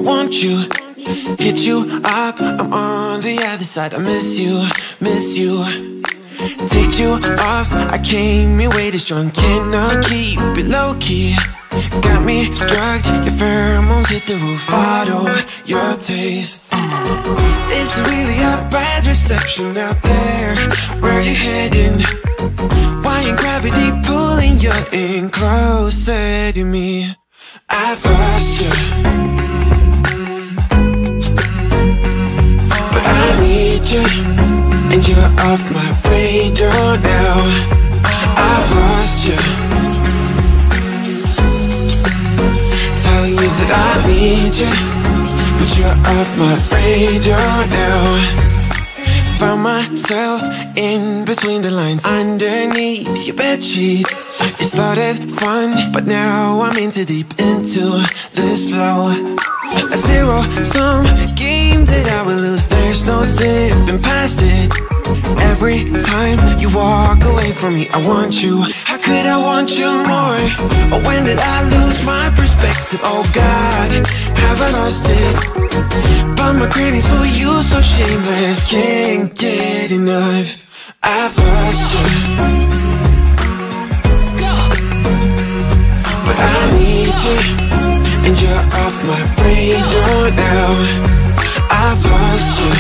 want you, hit you up, I'm on the other side. I miss you, miss you. Take you off, I came here way too strong. Cannot keep it low-key. Got me drugged, your pheromones hit the roof. Auto, your taste. It's really a bad reception out there. Where you heading? Why ain't gravity pulling you in closer to me? I've lost you, but I need you, and you're off my radar now. I've lost you, telling you that I need you, but you're off my radar now. Found myself in between the lines, underneath your bed sheets. It started fun, but now I'm in too deep into this flow. A zero-sum game that I will lose. There's no zipping past it. Every time you walk away from me, I want you. How could I want you more? Or when did I lose my perspective? Oh God, have I lost it? But my cravings for you so shameless, can't get enough. I've lost you, but I need you, and you're off my radar now. I've lost you,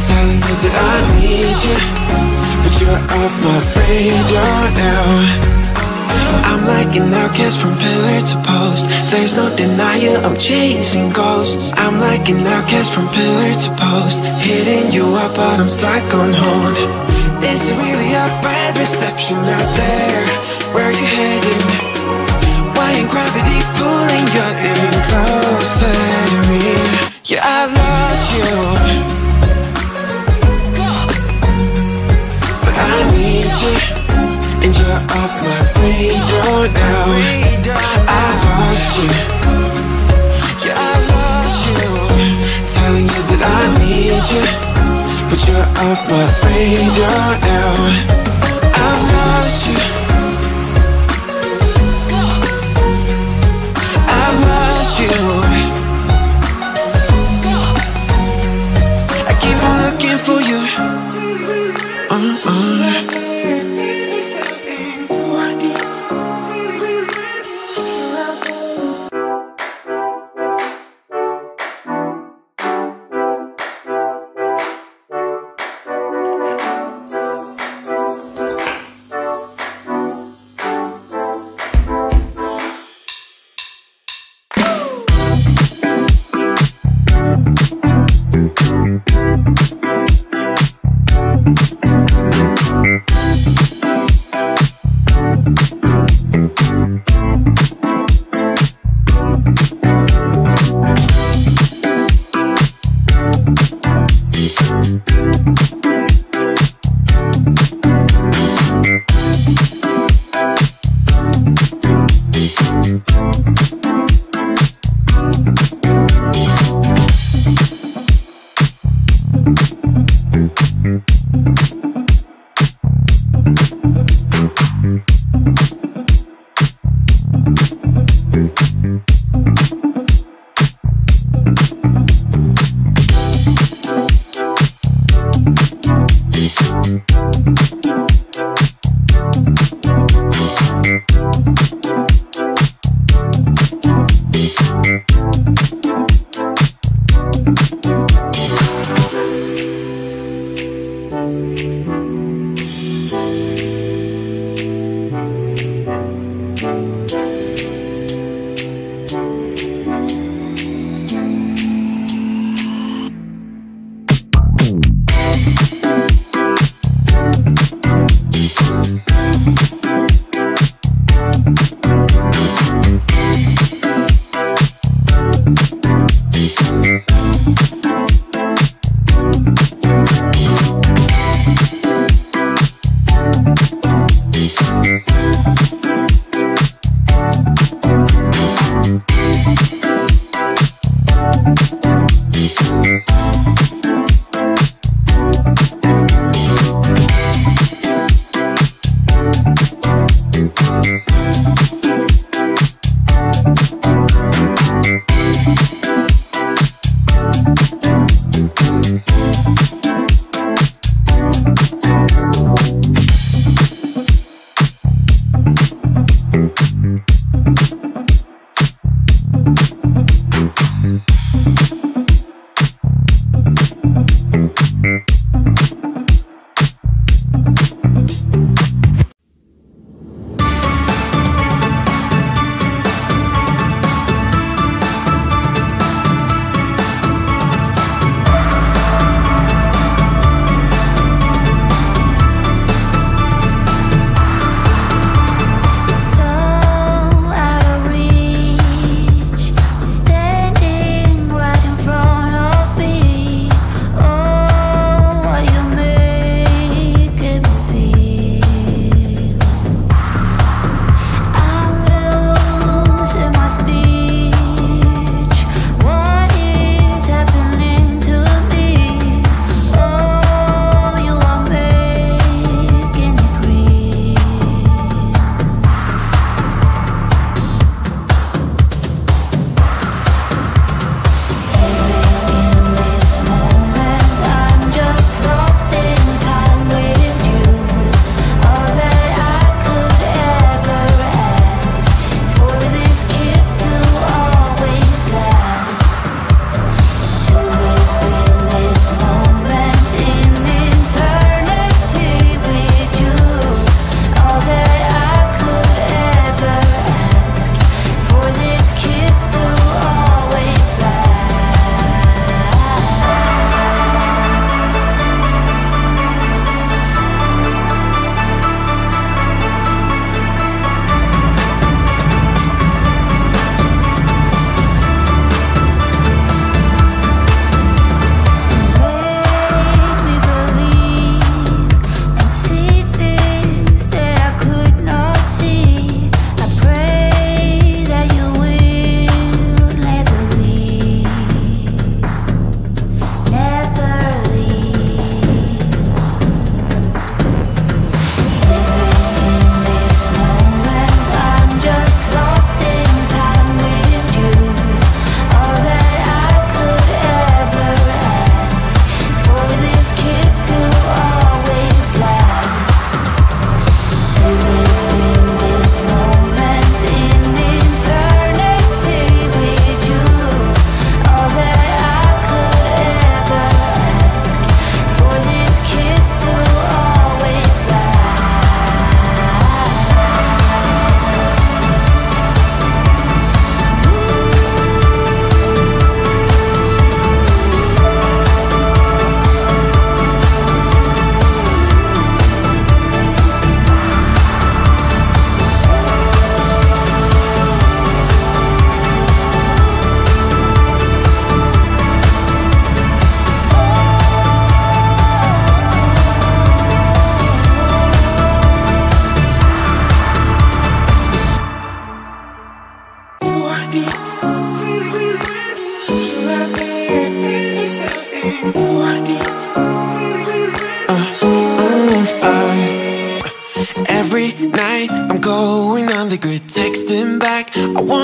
telling you that I need you, but you're off my radar now. I'm like an outcast from pillar to post. There's no denial, I'm chasing ghosts. I'm like an outcast from pillar to post, hitting you up but I'm stuck on hold. Is it really a bad reception out there? Where you heading? Why ain't gravity pulling you in closer to me? Yeah, I lost you, but I need you, and you're off my radar now. I've lost you, yeah, I lost you, telling you that I need you, but you're off my radar now. I've lost you, I've lost you. I keep on looking for you.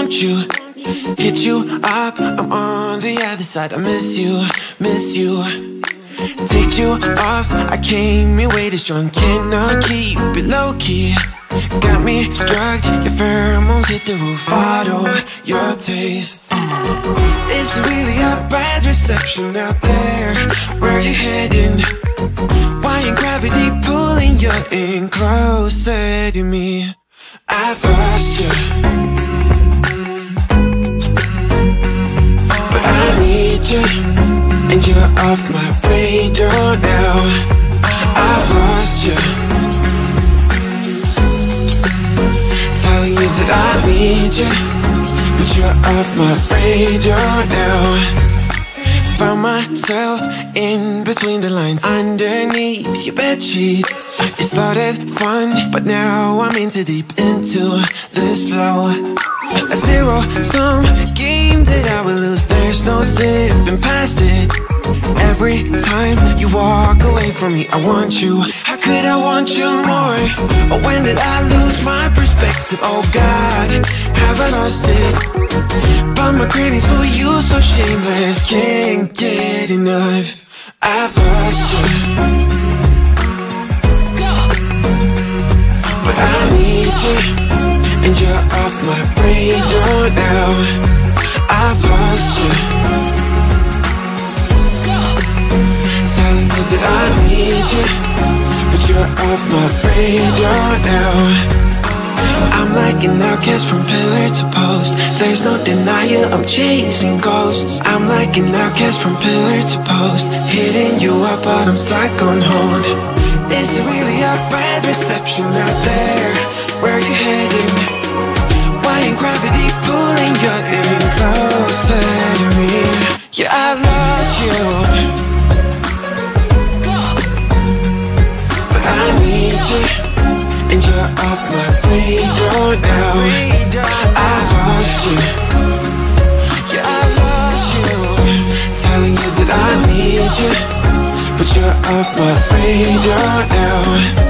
won't you? Hit you up, I'm on the other side. I miss you, miss you. Take you off, I came here way too strong. Cannot keep it low-key. Got me drugged, your pheromones hit the roof. Auto, your taste. It's really a bad reception out there. Where you heading? Why ain't gravity pulling you in closer to me? I've lost you, but I need you, and you're off my radar now. I've lost you, telling you that I need you, but you're off my radar now. Found myself in between the lines, underneath your bedsheets. It started fun, but now I'm in too deep into this flow. A zero-sum game that I will lose. There's no zipping past it. Every time you walk away from me, I want you. How could I want you more? Or when did I lose my perspective? Oh God, have I lost it? But my cravings for you so shameless, can't get enough. I've lost you, but I need you, and you're off my radar now. I've lost you, telling you that I need you, but you're off my radar now. I'm like an outcast from pillar to post. There's no denial, I'm chasing ghosts. I'm like an outcast from pillar to post, hitting you up but I'm stuck on hold. Is it really a bad reception out there? Where you heading? Why ain't gravity pulling you in closer to me? Yeah, I lost you, but I need you, and you're off my radar now. I've lost you, yeah, I lost you, telling you that I need you, but you're off my radar now.